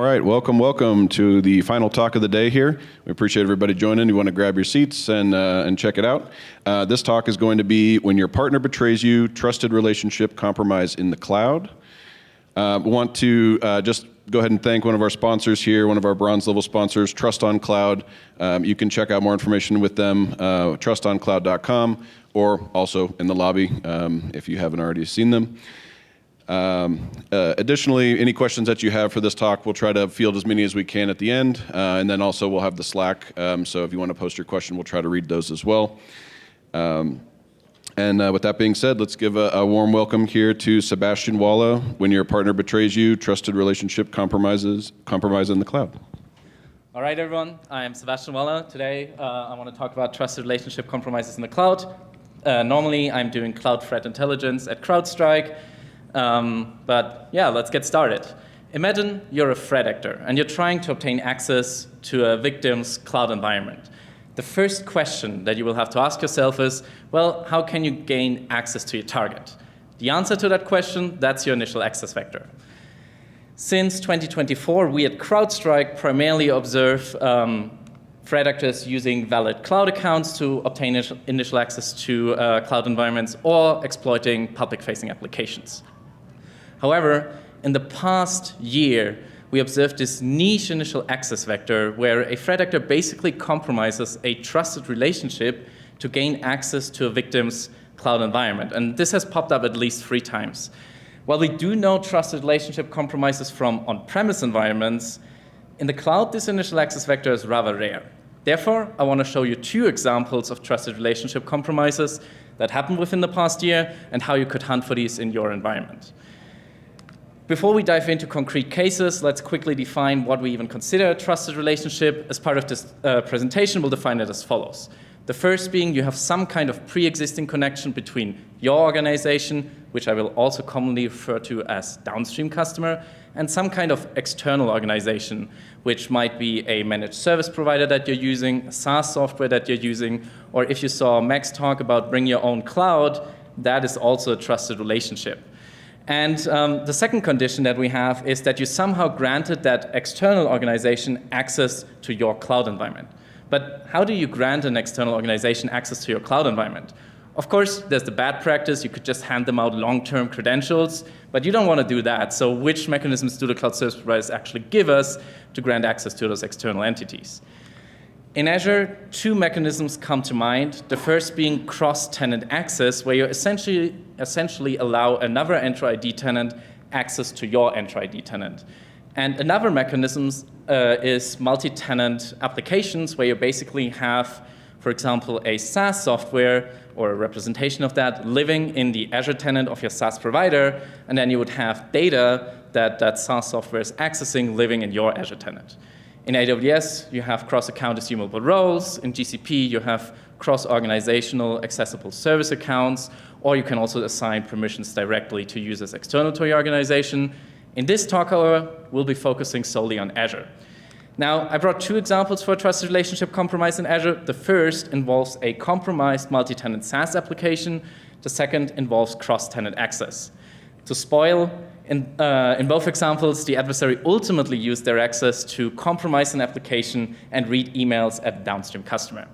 right, welcome to the final talk of the day here. We appreciate everybody joining. You want to grab your seats and check it out. This talk is going to be when your partner betrays you, trusted relationship compromise in the cloud. We want to just go ahead and thank one of our sponsors here, one of our bronze level sponsors, Trust on Cloud. You can check out more information with them, trustoncloud.com, or also in the lobby if you haven't already seen them. Additionally, any questions that you have for this talk, we'll try to field as many as we can at the end. And then also we'll have the Slack. So if you want to post your question, we'll try to read those as well. And with that being said, let's give a warm welcome here to Sebastian Walla. When your partner betrays you, trusted relationship compromise in the cloud. All right, everyone. I am Sebastian Walla. Today, I want to talk about trusted relationship compromises in the cloud. Normally, I'm doing cloud threat intelligence at CrowdStrike. But yeah, let's get started. Imagine you're a threat actor and you're trying to obtain access to a victim's cloud environment. The first question that you will have to ask yourself is, well, how can you gain access to your target? The answer to that question, that's your initial access vector. Since 2024, we at CrowdStrike primarily observe threat actors using valid cloud accounts to obtain initial access to cloud environments or exploiting public-facing applications. However, in the past year, we observed this niche initial access vector where a threat actor basically compromises a trusted relationship to gain access to a victim's cloud environment. And this has popped up at least 3 times. While we do know trusted relationship compromises from on-premise environments, in the cloud, this initial access vector is rather rare. Therefore, I want to show you 2 examples of trusted relationship compromises that happened within the past year and how you could hunt for these in your environment. Before we dive into concrete cases, let's quickly define what we even consider a trusted relationship. As part of this presentation, we'll define it as follows. The first being you have some kind of pre-existing connection between your organization, which I will also commonly refer to as downstream customer, and some kind of external organization, which might be a managed service provider that you're using, a SaaS software that you're using, or if you saw Max talk about bring your own cloud, that is also a trusted relationship. And the second condition that we have is that you somehow granted that external organization access to your cloud environment. But how do you grant an external organization access to your cloud environment? Of course, there's the bad practice. You could just hand them out long-term credentials, but you don't want to do that. So which mechanisms do the cloud service providers actually give us to grant access to those external entities? In Azure, 2 mechanisms come to mind. The first being cross-tenant access, where you essentially allow another Entra ID tenant access to your Entra ID tenant. And another mechanism is multi-tenant applications, where you basically have, for example, a SaaS software or a representation of that living in the Azure tenant of your SaaS provider, and then you would have data that that SaaS software is accessing living in your Azure tenant. In AWS, you have cross-account assumable roles. In GCP, you have cross-organizational accessible service accounts, or you can also assign permissions directly to users external to your organization. In this talk, however, we'll be focusing solely on Azure. Now, I brought 2 examples for a trusted relationship compromise in Azure. The first involves a compromised multi-tenant SaaS application. The second involves cross-tenant access. To spoil, in both examples, the adversary ultimately used their access to compromise an application and read emails at the downstream customer.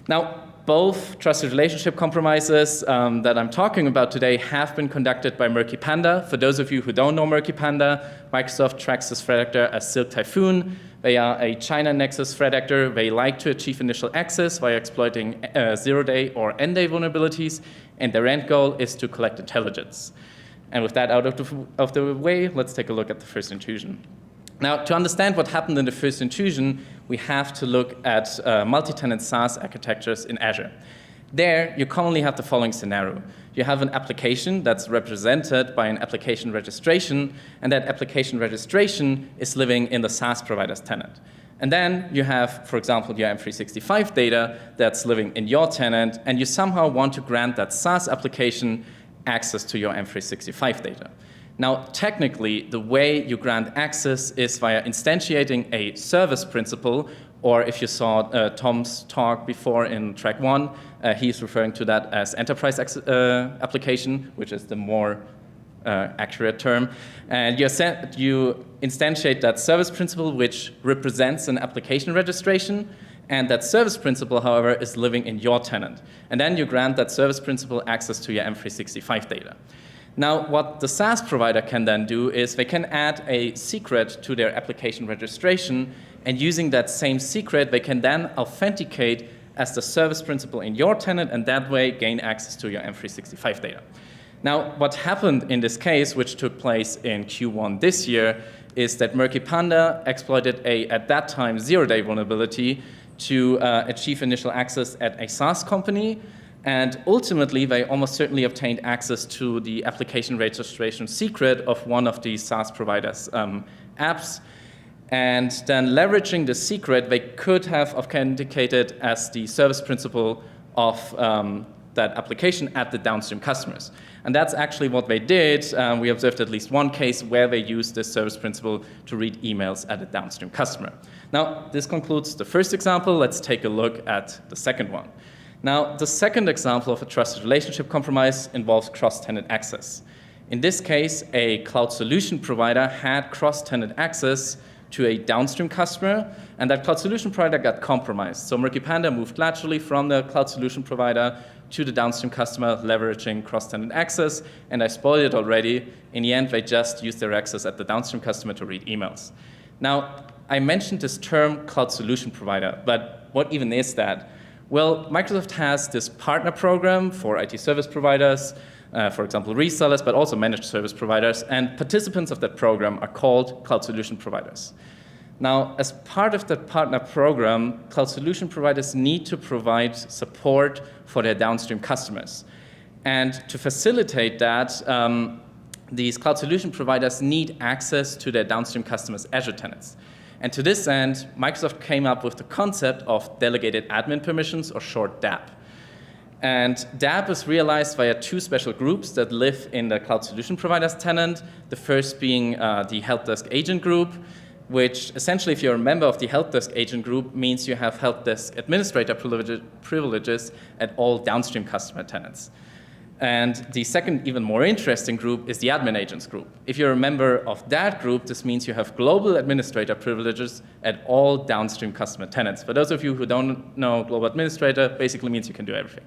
Now, both trusted relationship compromises that I'm talking about today have been conducted by Murky Panda. For those of you who don't know Murky Panda, Microsoft tracks this threat actor as Silk Typhoon. They are a China Nexus threat actor. They like to achieve initial access via exploiting 0-day or end-day vulnerabilities, and their end goal is to collect intelligence. And with that out of the way, let's take a look at the first intrusion. Now, to understand what happened in the first intrusion, we have to look at multi-tenant SaaS architectures in Azure. There, you commonly have the following scenario. You have an application that's represented by an application registration, and that application registration is living in the SaaS provider's tenant. And then you have, for example, your M365 data that's living in your tenant, and you somehow want to grant that SaaS application access to your M365 data. Now, technically, the way you grant access is via instantiating a service principal, or if you saw Tom's talk before in track 1, he's referring to that as enterprise application, which is the more accurate term. And you instantiate that service principal, which represents an application registration. And that service principal, however, is living in your tenant. And then you grant that service principal access to your M365 data. Now, what the SaaS provider can then do is they can add a secret to their application registration, and using that same secret, they can then authenticate as the service principal in your tenant, and that way gain access to your M365 data. Now, what happened in this case, which took place in Q1 this year, is that Murky Panda exploited at that time, zero-day vulnerability to achieve initial access at a SaaS company. And ultimately, they almost certainly obtained access to the application registration secret of one of the SaaS providers' apps. And then leveraging the secret, they could have authenticated as the service principal of that application at the downstream customers. And that's actually what they did. We observed at least one case where they used this service principal to read emails at a downstream customer. Now, this concludes the first example. Let's take a look at the second one. Now, the second example of a trusted relationship compromise involves cross-tenant access. In this case, a cloud solution provider had cross-tenant access to a downstream customer, and that cloud solution provider got compromised. So Murky Panda moved laterally from the cloud solution provider to the downstream customer, leveraging cross-tenant access, and I spoiled it already. In the end, they just used their access at the downstream customer to read emails. Now, I mentioned this term cloud solution provider, but what even is that? Well, Microsoft has this partner program for IT service providers, for example, resellers, but also managed service providers, and participants of that program are called cloud solution providers. Now, as part of that partner program, cloud solution providers need to provide support for their downstream customers. And to facilitate that, these cloud solution providers need access to their downstream customers' Azure tenants. And to this end, Microsoft came up with the concept of delegated admin permissions, or short DAP. And DAP is realized via two special groups that live in the cloud solution provider's tenant, the first being the help desk agent group, which essentially, if you're a member of the help desk agent group, means you have help desk administrator privileges at all downstream customer tenants. And the second, even more interesting group is the admin agents group. If you're a member of that group, this means you have global administrator privileges at all downstream customer tenants. For those of you who don't know, global administrator basically means you can do everything.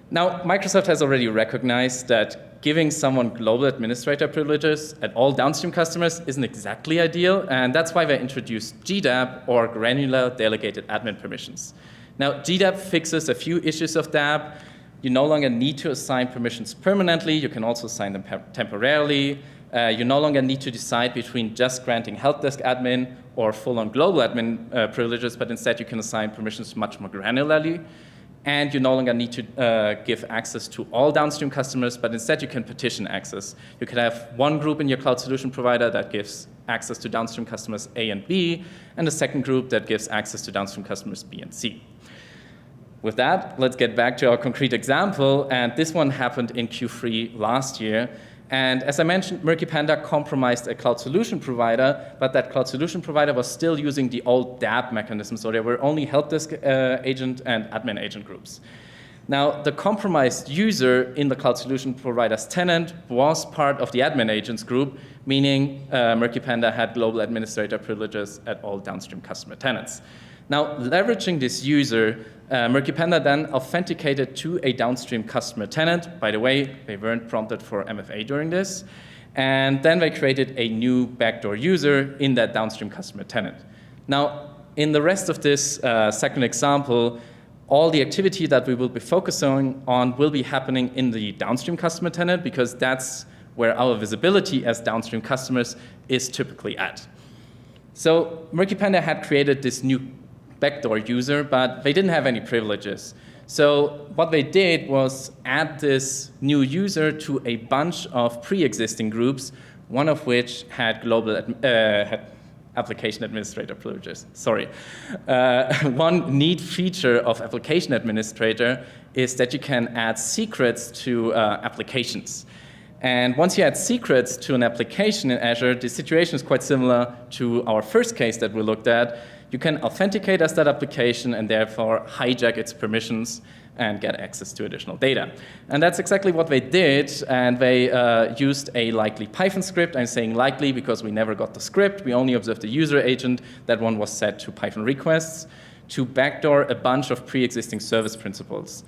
Now, Microsoft has already recognized that giving someone global administrator privileges at all downstream customers isn't exactly ideal, and that's why they introduced GDAP, or granular delegated admin permissions. Now, GDAP fixes a few issues of DAP. You no longer need to assign permissions permanently. You can also assign them temporarily. You no longer need to decide between just granting help desk admin or full-on global admin privileges, but instead you can assign permissions much more granularly. And you no longer need to give access to all downstream customers, but instead you can partition access. You can have one group in your cloud solution provider that gives access to downstream customers A and B, and a second group that gives access to downstream customers B and C. With that, let's get back to our concrete example, and this one happened in Q3 last year. And as I mentioned, Murky Panda compromised a cloud solution provider, but that cloud solution provider was still using the old DAP mechanism, so there were only help desk agent and admin agent groups. Now, the compromised user in the cloud solution provider's tenant was part of the admin agents group, meaning Murky Panda had global administrator privileges at all downstream customer tenants. Now, leveraging this user, Murky Panda then authenticated to a downstream customer tenant. By the way, they weren't prompted for MFA during this. And then they created a new backdoor user in that downstream customer tenant. Now, in the rest of this second example, all the activity that we will be focusing on will be happening in the downstream customer tenant, because that's where our visibility as downstream customers is typically at. So Murky Panda had created this new backdoor user, but they didn't have any privileges. So what they did was add this new user to a bunch of pre-existing groups, one of which had global had application administrator privileges. Sorry. One neat feature of application administrator is that you can add secrets to applications. And once you add secrets to an application in Azure, the situation is quite similar to our first case that we looked at. You can authenticate as that application and therefore hijack its permissions. and get access to additional data. And that's exactly what they did, and they used a likely Python script. I'm saying likely because we never got the script. We only observed the user agent. That one was set to Python requests to backdoor a bunch of pre-existing service principals.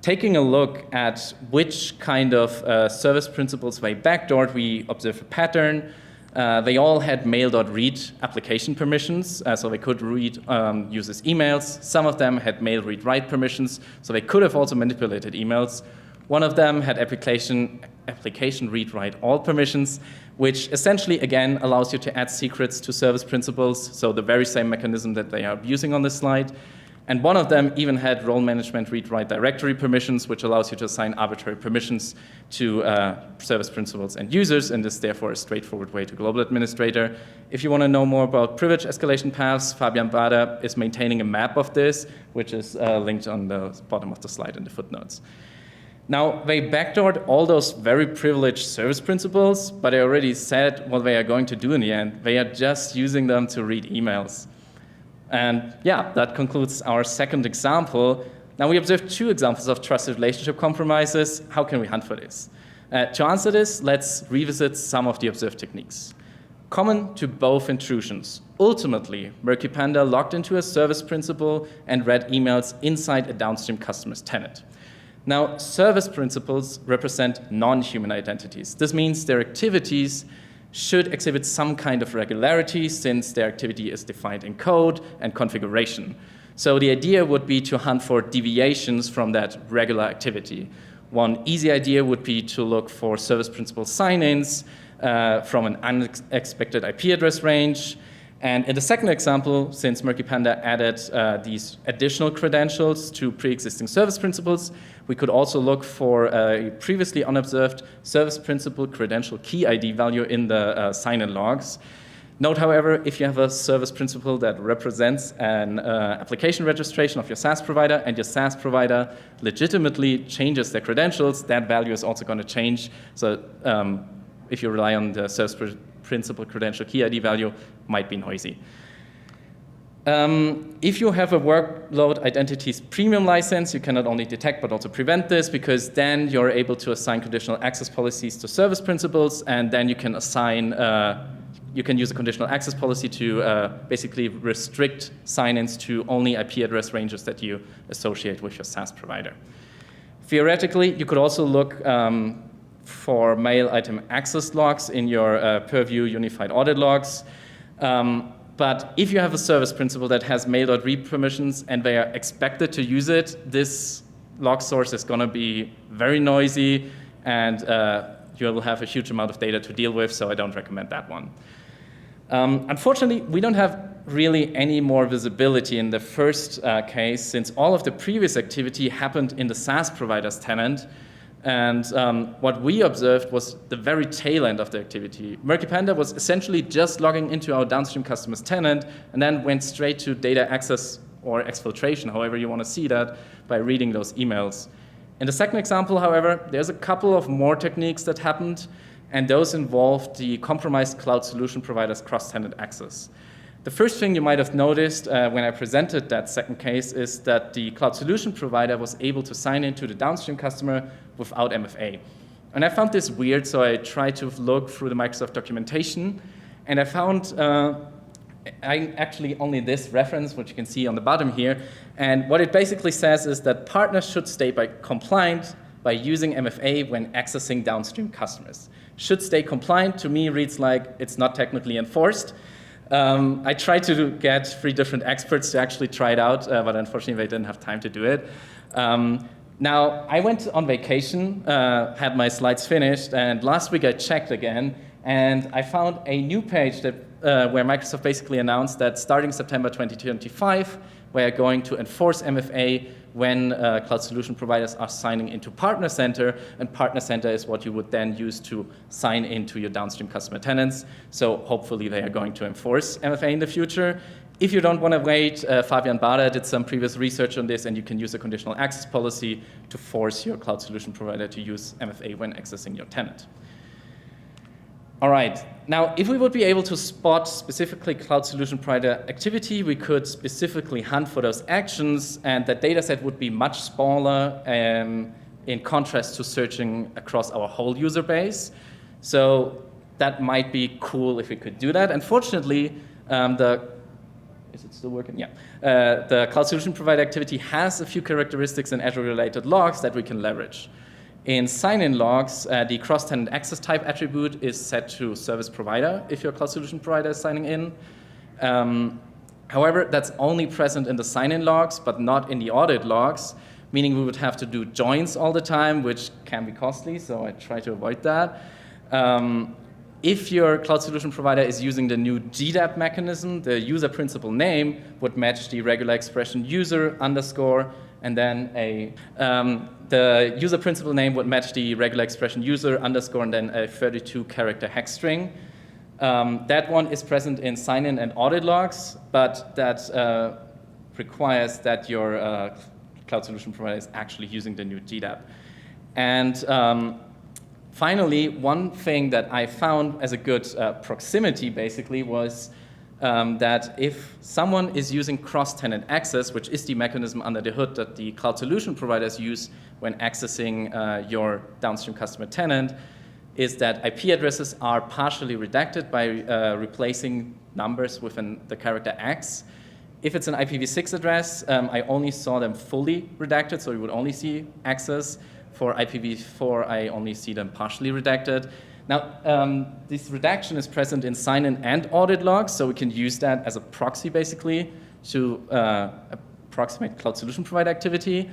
Taking a look at which kind of service principals they backdoored, we observe a pattern. They all had mail.read application permissions, so they could read users' emails. Some of them had mail read write permissions, so they could have also manipulated emails. One of them had application read write all permissions, which essentially, again, allows you to add secrets to service principals, so the very same mechanism that they are using on this slide. And one of them even had role management read-write directory permissions, which allows you to assign arbitrary permissions to service principals and users, and is therefore a straightforward way to global administrator. If you want to know more about privilege escalation paths, Fabian Bader is maintaining a map of this, which is linked on the bottom of the slide in the footnotes. Now, they backdoored all those very privileged service principals, but I already said what they are going to do in the end. They are just using them to read emails. And yeah, that concludes our second example. Now we observed two examples of trusted relationship compromises. How can we hunt for this? To answer this, let's revisit some of the observed techniques. Common to both intrusions. Ultimately, Murky Panda logged into a service principal and read emails inside a downstream customer's tenant. Now, service principals represent non-human identities. This means their activities should exhibit some kind of regularity since their activity is defined in code and configuration. So the idea would be to hunt for deviations from that regular activity. One easy idea would be to look for service principal sign-ins from an unexpected IP address range. And in the second example, since Murky Panda added these additional credentials to pre-existing service principals, we could also look for a previously unobserved service principal credential key ID value in the sign-in logs. Note, however, if you have a service principal that represents an application registration of your SaaS provider and your SaaS provider legitimately changes their credentials, that value is also going to change. So if you rely on the service principal credential key ID value, might be noisy. If you have a workload identities premium license, you can not only detect but also prevent this, because then you're able to assign conditional access policies to service principals, and then you can assign, you can use a conditional access policy to basically restrict sign-ins to only IP address ranges that you associate with your SaaS provider. Theoretically, you could also look for mail item access logs in your Purview unified audit logs. But if you have a service principal that has mail.read permissions and they are expected to use it, this log source is going to be very noisy, and you will have a huge amount of data to deal with, so I don't recommend that one. Unfortunately, we don't have really any more visibility in the first case, since all of the previous activity happened in the SaaS provider's tenant. And what we observed was the very tail end of the activity. Murky Panda was essentially just logging into our downstream customer's tenant and then went straight to data access or exfiltration, however you want to see that, by reading those emails. In the second example, however, there's a couple of more techniques that happened, and those involved the compromised cloud solution provider's cross-tenant access. The first thing you might have noticed when I presented that second case is that the cloud solution provider was able to sign into the downstream customer without MFA. And I found this weird, so I tried to look through the Microsoft documentation, and I found actually only this reference, which you can see on the bottom here. And what it basically says is that partners should stay compliant by using MFA when accessing downstream customers. Should stay compliant, to me, reads like it's not technically enforced. I tried to get 3 different experts to actually try it out, but unfortunately they didn't have time to do it. Now, I went on vacation, had my slides finished, and last week I checked again, and I found a new page that, where Microsoft basically announced that starting September 2025, we are going to enforce MFA when cloud solution providers are signing into Partner Center, and Partner Center is what you would then use to sign into your downstream customer tenants. So hopefully they are going to enforce MFA in the future. If you don't want to wait, Fabian Bader did some previous research on this, and you can use a conditional access policy to force your cloud solution provider to use MFA when accessing your tenant. All right. Now, if we would be able to spot specifically cloud solution provider activity, we could specifically hunt for those actions, and that data set would be much smaller in contrast to searching across our whole user base. So that might be cool if we could do that. Unfortunately, is it still working? Yeah. The cloud solution provider activity has a few characteristics in Azure-related logs that we can leverage. In sign-in logs, the cross-tenant access type attribute is set to service provider if your cloud solution provider is signing in. However, that's only present in the sign-in logs, but not in the audit logs, meaning we would have to do joins all the time, which can be costly, so I try to avoid that. If your cloud solution provider is using the new GDAP mechanism, the user principal name would match the regular expression user underscore, and then the user principal name would match the regular expression user underscore, and then a 32-character hex string. That one is present in sign-in and audit logs, but that requires that your cloud solution provider is actually using the new GDAP. And finally, one thing that I found as a good proximity, basically, was that if someone is using cross-tenant access, which is the mechanism under the hood that the cloud solution providers use when accessing your downstream customer tenant, is that IP addresses are partially redacted by replacing numbers within the character X. If it's an IPv6 address, I only saw them fully redacted, so you would only see access. For IPv4, I only see them partially redacted. Now, this redaction is present in sign-in and audit logs, so we can use that as a proxy, basically, to approximate cloud solution provider activity.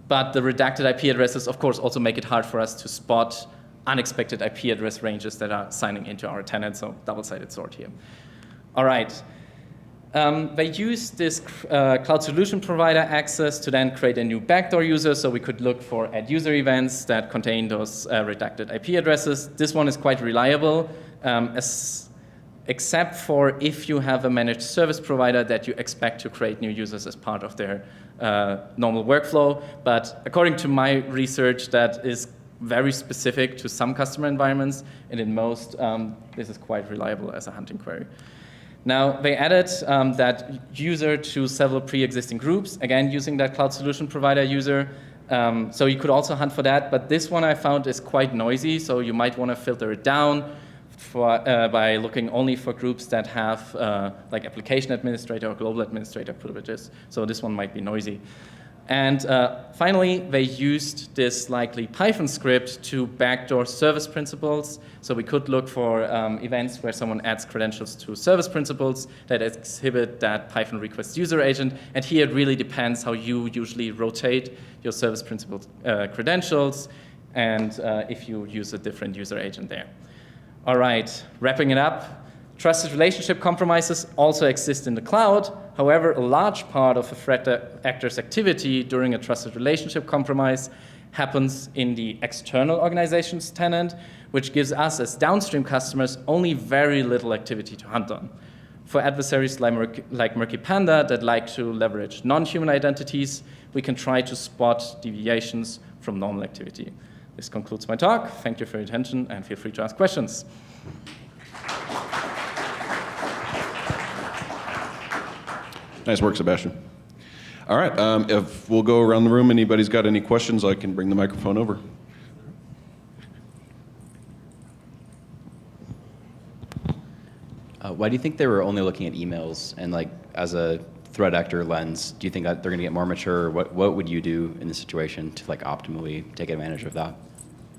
But the redacted IP addresses, of course, also make it hard for us to spot unexpected IP address ranges that are signing into our tenant, so double-sided sword here. All right. They use this cloud solution provider access to then create a new backdoor user, so we could look for add user events that contain those redacted IP addresses. This one is quite reliable, except for if you have a managed service provider that you expect to create new users as part of their normal workflow. But according to my research, that is very specific to some customer environments, and in most, this is quite reliable as a hunting query. Now, they added that user to several pre-existing groups, again, using that cloud solution provider user. So you could also hunt for that, but this one I found is quite noisy, so you might want to filter it down by looking only for groups that have like application administrator or global administrator privileges. So this one might be noisy. And finally, they used this likely Python script to backdoor service principals. So we could look for events where someone adds credentials to service principals that exhibit that Python request user agent. And here it really depends how you usually rotate your service principal credentials and if you use a different user agent there. All right, wrapping it up. Trusted relationship compromises also exist in the cloud. However, a large part of a threat actor's activity during a trusted relationship compromise happens in the external organization's tenant, which gives us as downstream customers only very little activity to hunt on. For adversaries like Murky Panda that like to leverage non-human identities, we can try to spot deviations from normal activity. This concludes my talk. Thank you for your attention, and feel free to ask questions. Nice work, Sebastian. All right, if we'll go around the room, anybody's got any questions, I can bring the microphone over. Why do you think they were only looking at emails, and like as a threat actor lens, do you think that they're going to get more mature? What would you do in this situation to like optimally take advantage of that?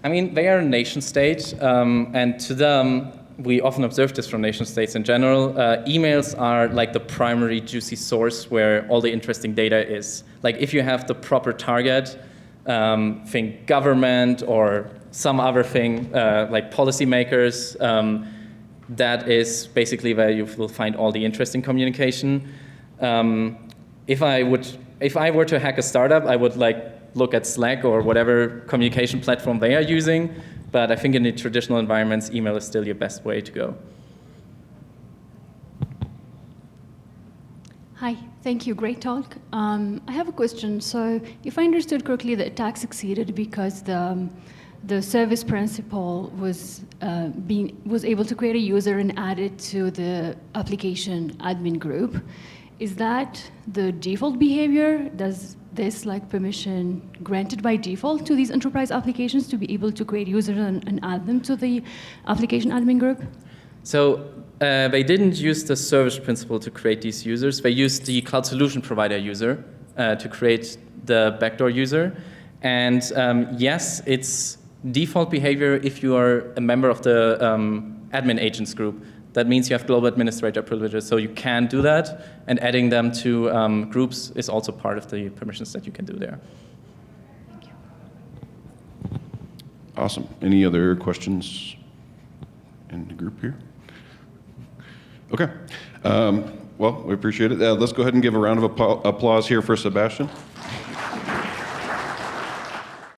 I mean, they are a nation state, and to them, we often observe this from nation states in general. Emails are like the primary juicy source where all the interesting data is. Like if you have the proper target, think government or some other thing, like policymakers, that is basically where you will find all the interesting communication. If I were to hack a startup, I would like look at Slack or whatever communication platform they are using. But I think in the traditional environments, email is still your best way to go. Hi, thank you, great talk. I have a question. So if I understood correctly, the attack succeeded because the the service principal was able to create a user and add it to the application admin group. Is that the default behavior? Does this permission granted by default to these enterprise applications to be able to create users and add them to the application admin group? So they didn't use the service principal to create these users. They used the cloud solution provider user to create the backdoor user. And yes, it's default behavior if you are a member of the admin agents group. That means you have global administrator privileges, so you can do that. And adding them to groups is also part of the permissions that you can do there. Thank you. Awesome. Any other questions in the group here? Okay. Well, we appreciate it. Let's go ahead and give a round of applause here for Sebastian.